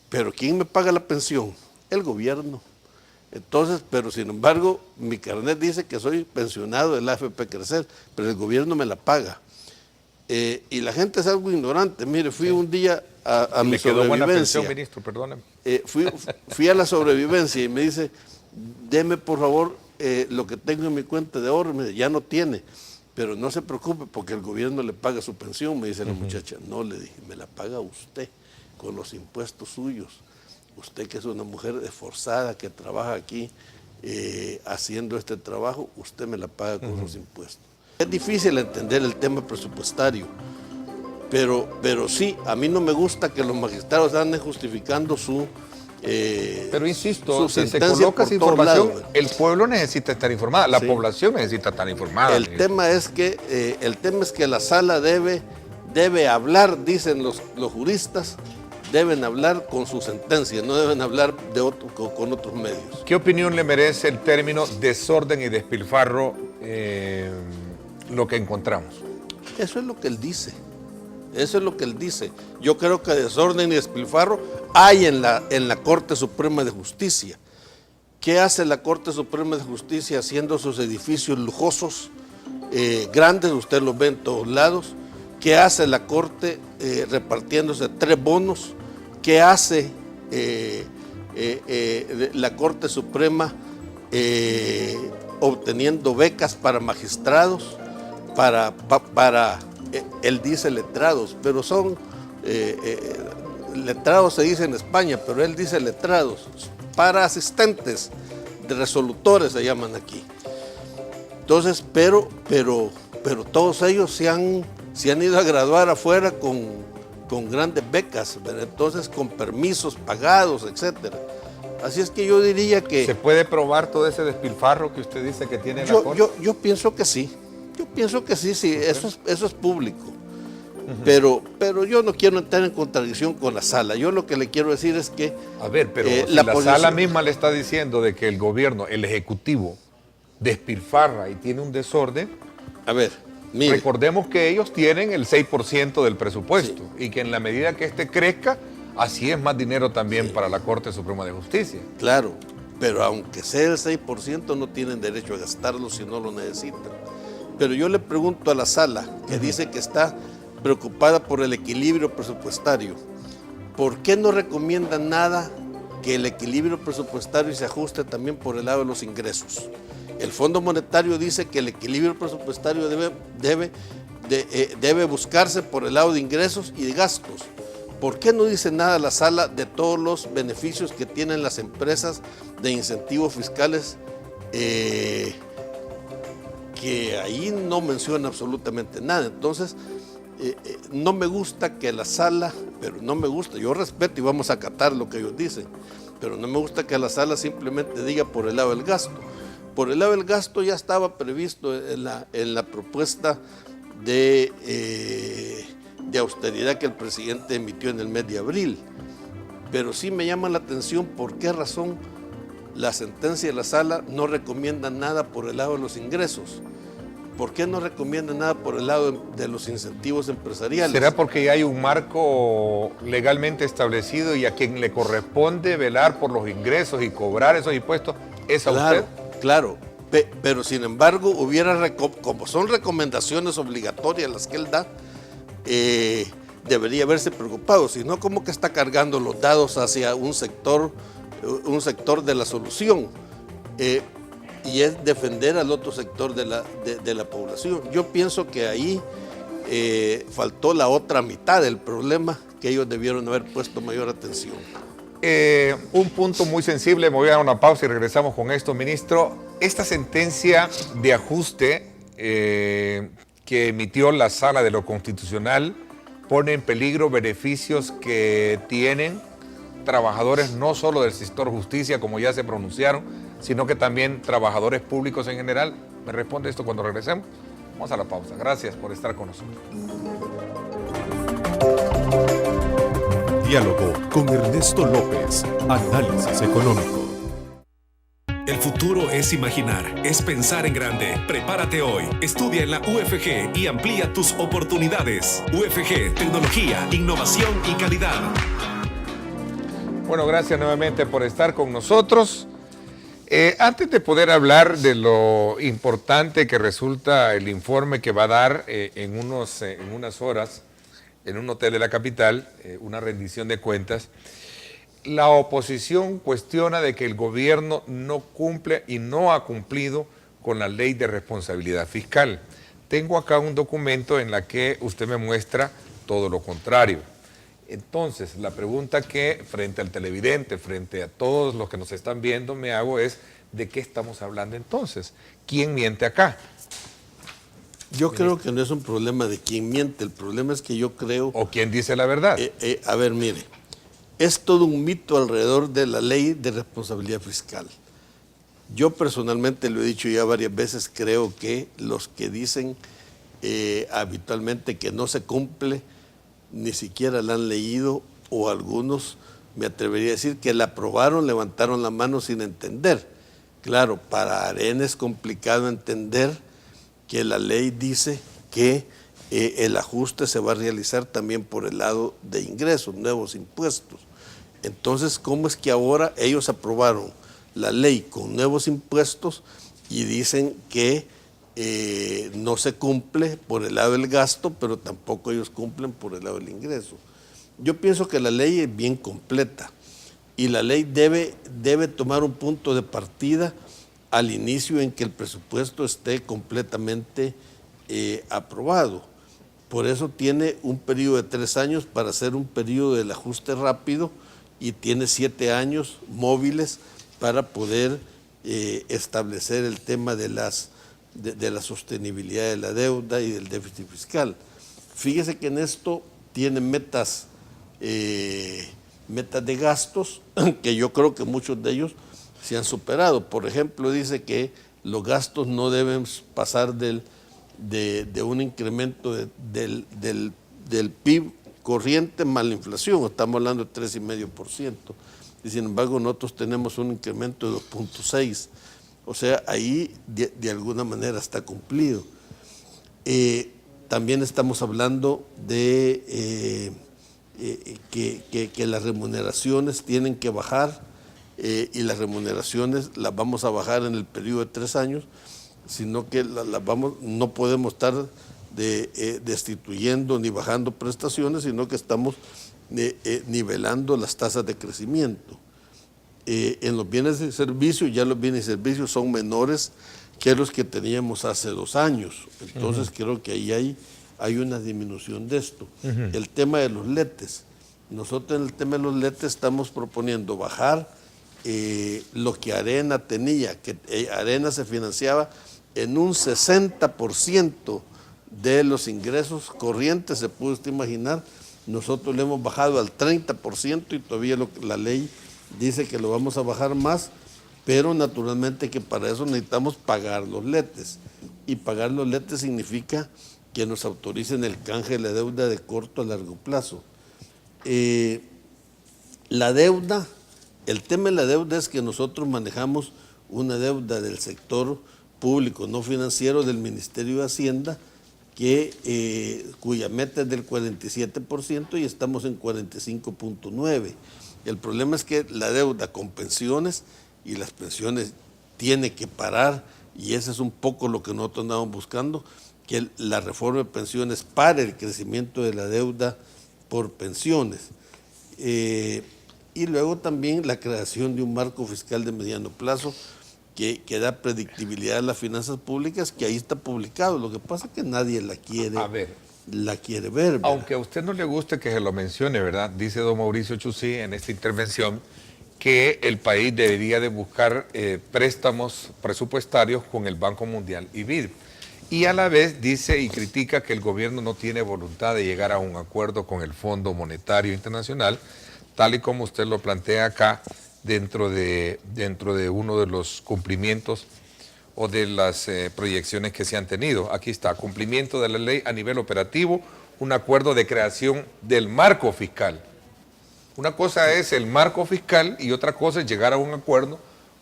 Pero ¿quién me paga la pensión? El gobierno. Entonces, pero sin embargo, mi carnet dice que soy pensionado del AFP Crecer, pero el gobierno me la paga. Y la gente es algo ignorante. Mire, fui un día a mi sobrevivencia. Me quedó buena pensión, ministro, perdóneme. Fui a la sobrevivencia y me dice, deme por favor lo que tengo en mi cuenta de ahorro. Me dice, ya no tiene, pero no se preocupe porque el gobierno le paga su pensión, me dice la muchacha. No, le dije, me la paga usted con los impuestos suyos. Usted que es una mujer esforzada que trabaja aquí haciendo este trabajo, usted me la paga con los impuestos. Es difícil entender el tema presupuestario, pero sí, a mí no me gusta que los magistrados anden justificando su pero insisto, si se coloca esa información, el pueblo necesita estar informada, la población necesita estar informada. El tema es que la sala debe hablar, dicen los juristas, deben hablar con su sentencia, no deben hablar con otros medios. ¿Qué opinión le merece el término desorden y despilfarro lo que encontramos? Eso es lo que él dice. Eso es lo que él dice. Yo creo que desorden y despilfarro hay en la Corte Suprema de Justicia. ¿Qué hace la Corte Suprema de Justicia haciendo sus edificios lujosos, grandes? Usted los ve en todos lados. ¿Qué hace la Corte repartiéndose 3 bonos? ¿Qué hace la Corte Suprema obteniendo becas para magistrados, para él dice letrados, pero son letrados se dice en España, pero él dice letrados, para asistentes de resolutores se llaman aquí. Entonces, pero todos ellos se han ido a graduar afuera con grandes becas, ¿verdad? Entonces con permisos pagados, etcétera. Así es que yo diría que... ¿Se puede probar todo ese despilfarro que usted dice que tiene la Corte? Yo pienso que sí. Yo pienso que sí, eso es público. Pero yo no quiero entrar en contradicción con la sala. Yo lo que le quiero decir es que... A ver, pero si la sala misma le está diciendo de que el gobierno, el Ejecutivo, despilfarra y tiene un desorden... A ver, Mire. Recordemos que ellos tienen el 6% del presupuesto y que en la medida que este crezca, así es más dinero también para la Corte Suprema de Justicia. Claro, pero aunque sea el 6%, no tienen derecho a gastarlo si no lo necesitan. Pero yo le pregunto a la sala, que dice que está preocupada por el equilibrio presupuestario, ¿por qué no recomienda nada que el equilibrio presupuestario se ajuste también por el lado de los ingresos? El Fondo Monetario dice que el equilibrio presupuestario debe buscarse por el lado de ingresos y de gastos. ¿Por qué no dice nada la sala de todos los beneficios que tienen las empresas de incentivos fiscales, que ahí no menciona absolutamente nada? Entonces, no me gusta que la sala, pero no me gusta, yo respeto y vamos a acatar lo que ellos dicen, pero no me gusta que la sala simplemente diga por el lado del gasto. Por el lado del gasto ya estaba previsto en la propuesta de austeridad que el presidente emitió en el mes de abril. Pero sí me llama la atención por qué razón la sentencia de la sala no recomienda nada por el lado de los ingresos. ¿Por qué no recomienda nada por el lado de los incentivos empresariales? ¿Será porque ya hay un marco legalmente establecido y a quien le corresponde velar por los ingresos y cobrar esos impuestos es a usted? Claro, pero sin embargo, como son recomendaciones obligatorias las que él da, debería haberse preocupado, si no, como que está cargando los dados hacia un sector de la solución, y es defender al otro sector de la población. Yo pienso que ahí faltó la otra mitad del problema, que ellos debieron haber puesto mayor atención. Un punto muy sensible, me voy a dar una pausa y regresamos con esto, ministro. Esta sentencia de ajuste que emitió la Sala de lo Constitucional pone en peligro beneficios que tienen trabajadores no solo del sector justicia, como ya se pronunciaron, sino que también trabajadores públicos en general. ¿Me responde esto cuando regresemos? Vamos a la pausa. Gracias por estar con nosotros. Diálogo con Ernesto López. Análisis económico. El futuro es imaginar, es pensar en grande. Prepárate hoy. Estudia en la UFG y amplía tus oportunidades. UFG, tecnología, innovación y calidad. Bueno, gracias nuevamente por estar con nosotros. Antes de poder hablar de lo importante que resulta el informe que va a dar en unas horas en un hotel de la capital, una rendición de cuentas, la oposición cuestiona de que el gobierno no cumple y no ha cumplido con la ley de responsabilidad fiscal. Tengo acá un documento en la que usted me muestra todo lo contrario. Entonces, la pregunta que frente al televidente, frente a todos los que nos están viendo, me hago es, ¿de qué estamos hablando entonces? ¿Quién miente acá? Yo creo que no es un problema de quién miente, el problema es que yo creo... ¿O quién dice la verdad? A ver, mire, es todo un mito alrededor de la ley de responsabilidad fiscal. Yo personalmente, lo he dicho ya varias veces, creo que los que dicen habitualmente que no se cumple, ni siquiera la han leído, o algunos, me atrevería a decir, que la aprobaron, levantaron la mano sin entender. Claro, para Arena es complicado entender que la ley dice que el ajuste se va a realizar también por el lado de ingresos, nuevos impuestos. Entonces, ¿cómo es que ahora ellos aprobaron la ley con nuevos impuestos y dicen que no se cumple por el lado del gasto, pero tampoco ellos cumplen por el lado del ingreso? Yo pienso que la ley es bien completa y la ley debe tomar un punto de partida al inicio en que el presupuesto esté completamente aprobado. Por eso tiene un periodo de 3 años para hacer un periodo del ajuste rápido y tiene 7 años móviles para poder establecer el tema de la sostenibilidad de la deuda y del déficit fiscal. Fíjese que en esto tiene metas de gastos que yo creo que muchos de ellos se han superado. Por ejemplo, dice que los gastos no deben pasar de un incremento del PIB corriente más la inflación. Estamos hablando de 3,5%. Y sin embargo, nosotros tenemos un incremento de 2,6%. O sea, ahí de alguna manera está cumplido. También estamos hablando de que las remuneraciones tienen que bajar, y las remuneraciones las vamos a bajar en el periodo de 3 años, sino que no podemos estar destituyendo ni bajando prestaciones, sino que estamos nivelando las tasas de crecimiento. En los bienes y servicios, ya los bienes y servicios son menores que los que teníamos hace 2 años. Entonces creo que ahí hay una disminución de esto. El tema de los letes. Nosotros en el tema de los letes estamos proponiendo bajar lo que Arena tenía, que Arena se financiaba en un 60% de los ingresos corrientes, se puede usted imaginar. Nosotros le hemos bajado al 30% y todavía la ley dice que lo vamos a bajar más, pero naturalmente que para eso necesitamos pagar los letes. Y pagar los letes significa que nos autoricen el canje de la deuda de corto a largo plazo. La deuda, el tema de la deuda es que nosotros manejamos una deuda del sector público no financiero del Ministerio de Hacienda, cuya meta es del 47% y estamos en 45.9%. El problema es que la deuda con pensiones y las pensiones tiene que parar, y eso es un poco lo que nosotros andamos buscando, que la reforma de pensiones pare el crecimiento de la deuda por pensiones. Y luego también la creación de un marco fiscal de mediano plazo que da predictibilidad a las finanzas públicas, que ahí está publicado. Lo que pasa es que nadie la quiere ver. ¿Verdad? Aunque a usted no le guste que se lo mencione, ¿verdad? Dice don Mauricio Chusí en esta intervención que el país debería de buscar préstamos presupuestarios con el Banco Mundial y BID. Y a la vez dice y critica que el gobierno no tiene voluntad de llegar a un acuerdo con el Fondo Monetario Internacional, tal y como usted lo plantea acá, dentro de uno de los cumplimientos o de las proyecciones que se han tenido. Aquí está, cumplimiento de la ley a nivel operativo, un acuerdo de creación del marco fiscal. Una cosa es el marco fiscal y otra cosa es llegar a un acuerdo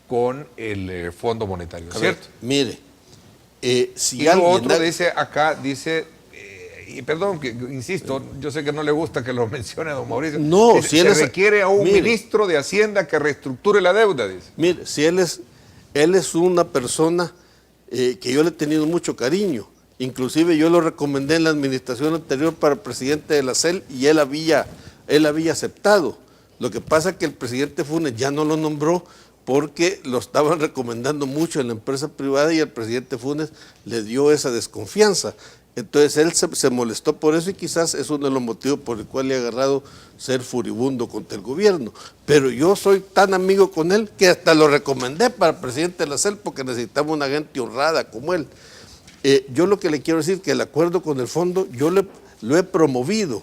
con el Fondo Monetario, ¿cierto? Mire, si y alguien... lo otro dice acá, y perdón, que insisto, yo sé que no le gusta que lo mencione don Mauricio. No, dice, se requiere a un ministro de Hacienda que reestructure la deuda, dice. Mire, si él es una persona que yo le he tenido mucho cariño. Inclusive yo lo recomendé en la administración anterior para presidente de la CEL y él había aceptado. Lo que pasa es que el presidente Funes ya no lo nombró porque lo estaban recomendando mucho en la empresa privada y el presidente Funes le dio esa desconfianza. Entonces él se molestó por eso y quizás es uno de los motivos por el cual le ha agarrado ser furibundo contra el gobierno. Pero yo soy tan amigo con él que hasta lo recomendé para presidente de la CEL porque necesitamos una gente honrada como él. Yo lo que le quiero decir es que el acuerdo con el fondo yo lo he promovido.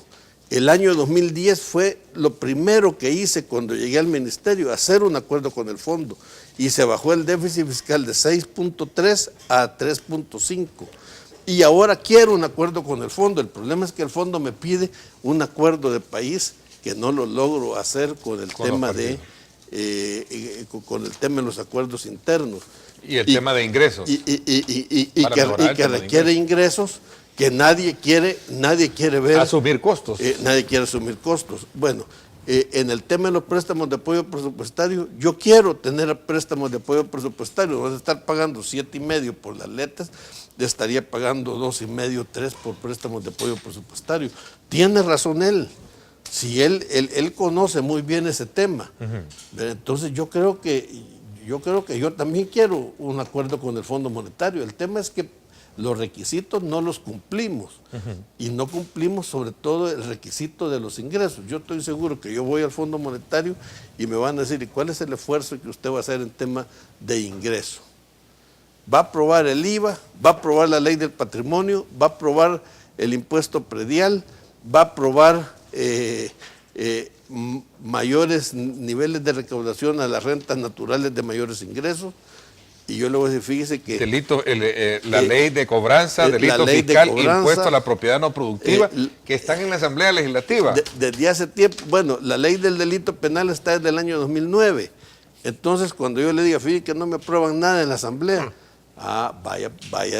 El año 2010 fue lo primero que hice cuando llegué al ministerio, hacer un acuerdo con el fondo. Y se bajó el déficit fiscal de 6.3 a 3.5. Y ahora quiero un acuerdo con el fondo. El problema es que el fondo me pide un acuerdo de país que no lo logro hacer con el tema de los acuerdos internos. Y el tema de ingresos. Y que requiere ingresos que nadie quiere ver. Asumir costos. Nadie quiere asumir costos. Bueno, en el tema de los préstamos de apoyo presupuestario, yo quiero tener préstamos de apoyo presupuestario. Vas a estar pagando 7.5 por las letras, le estaría pagando 2.5, 3 por préstamos de apoyo presupuestario. Tiene razón él. Si él conoce muy bien ese tema. Entonces yo creo que yo también quiero un acuerdo con el Fondo Monetario. El tema es que los requisitos no los cumplimos y no cumplimos sobre todo el requisito de los ingresos. Yo estoy seguro que yo voy al Fondo Monetario y me van a decir, ¿y cuál es el esfuerzo que usted va a hacer en tema de ingreso? Va a aprobar el IVA, va a aprobar la ley del patrimonio, va a aprobar el impuesto predial, va a aprobar mayores niveles de recaudación a las rentas naturales de mayores ingresos. Y yo le voy a decir, fíjese que... la ley de cobranza, delito fiscal, impuesto a la propiedad no productiva, que están en la Asamblea Legislativa. Desde hace tiempo, bueno, la ley del delito penal está desde el año 2009. Entonces, cuando yo le diga, fíjese que no me aprueban nada en la Asamblea, vaya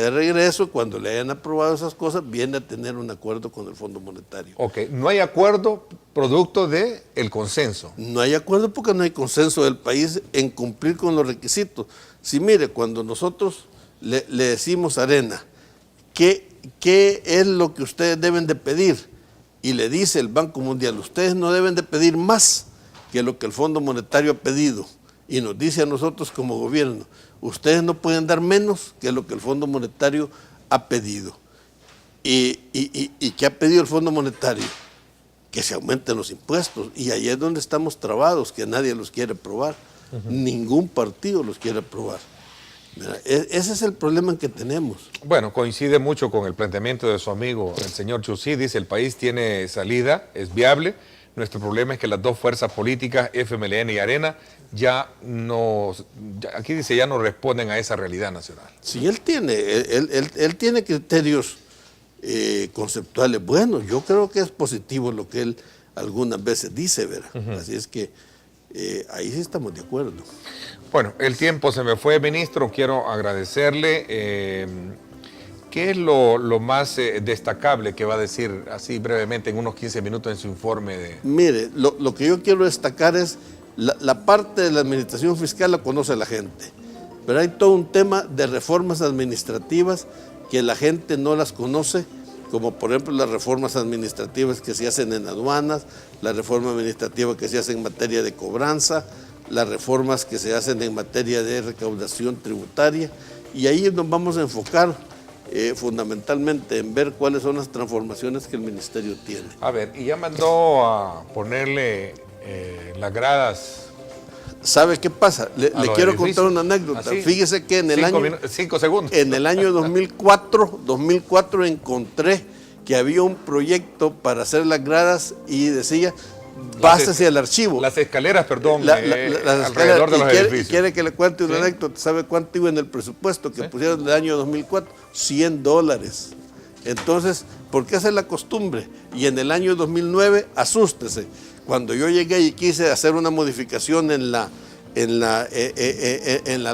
de regreso, cuando le hayan aprobado esas cosas, viene a tener un acuerdo con el Fondo Monetario. Ok, no hay acuerdo producto del consenso. No hay acuerdo porque no hay consenso del país en cumplir con los requisitos. Si mire, cuando nosotros le decimos a Arena, ¿qué es lo que ustedes deben de pedir? Y le dice el Banco Mundial, ustedes no deben de pedir más que lo que el Fondo Monetario ha pedido. Y nos dice a nosotros como gobierno, ustedes no pueden dar menos que lo que el Fondo Monetario ha pedido. ¿Y qué ha pedido el Fondo Monetario? Que se aumenten los impuestos. Y ahí es donde estamos trabados, que nadie los quiere aprobar. Ningún partido los quiere aprobar. Mira, ese es el problema que tenemos. Bueno, coincide mucho con el planteamiento de su amigo, el señor Chusí. Dice, el país tiene salida, es viable. Nuestro problema es que las dos fuerzas políticas, FMLN y Arena, aquí dice, ya no responden a esa realidad nacional. Sí, él tiene criterios conceptuales buenos. Yo creo que es positivo lo que él algunas veces dice, ¿verdad? Así es que ahí sí estamos de acuerdo. Bueno, el tiempo se me fue, ministro. Quiero agradecerle. ¿Qué es lo más destacable que va a decir así brevemente en unos 15 minutos en su informe? Mire, lo que yo quiero destacar es la parte de la administración fiscal la conoce la gente, pero hay todo un tema de reformas administrativas que la gente no las conoce, como por ejemplo las reformas administrativas que se hacen en aduanas, la reforma administrativa que se hace en materia de cobranza, las reformas que se hacen en materia de recaudación tributaria, y ahí nos vamos a enfocar fundamentalmente en ver cuáles son las transformaciones que el ministerio tiene. A ver, y ya mandó a ponerle las gradas. ¿Sabe qué pasa? Le quiero contar una anécdota. ¿Así? Fíjese que en el Cinco segundos. En el año 2004 encontré que había un proyecto para hacer las gradas y decía, pásese al archivo. Las escaleras, perdón, las alrededor de los edificios. Quiere que le cuente una anécdota. ¿Sabe cuánto iba en el presupuesto que pusieron en el año 2004? $100. Entonces, ¿por qué hacer la costumbre? Y en el año 2009, asústese. Cuando yo llegué y quise hacer una modificación en la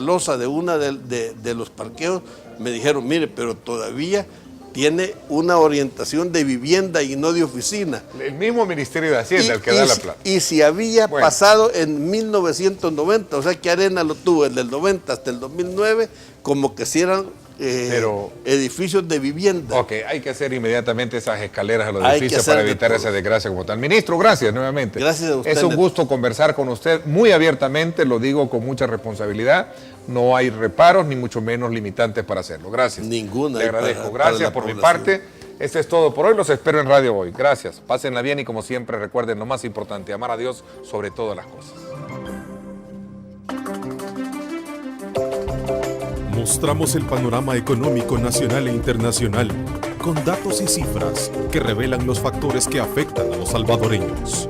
losa de una de los parqueos, me dijeron, mire, pero todavía tiene una orientación de vivienda y no de oficina. El mismo Ministerio de Hacienda el que da la plata. Y si había pasado en 1990, o sea que Arena lo tuvo desde el 90 hasta el 2009, como que si eran edificios de vivienda. Ok, hay que hacer inmediatamente esas escaleras a los edificios para evitar esa desgracia como tal. Ministro, gracias nuevamente. Gracias a usted. Es un gusto conversar con usted muy abiertamente, lo digo con mucha responsabilidad. No hay reparos ni mucho menos limitantes para hacerlo. Gracias. Ninguna. Le agradezco. Gracias por mi parte. Este es todo por hoy. Los espero en Radio Hoy. Gracias. Pásenla bien y como siempre recuerden lo más importante, amar a Dios sobre todas las cosas. Mostramos el panorama económico nacional e internacional con datos y cifras que revelan los factores que afectan a los salvadoreños.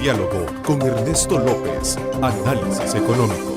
Diálogo con Ernesto López, Análisis Económico.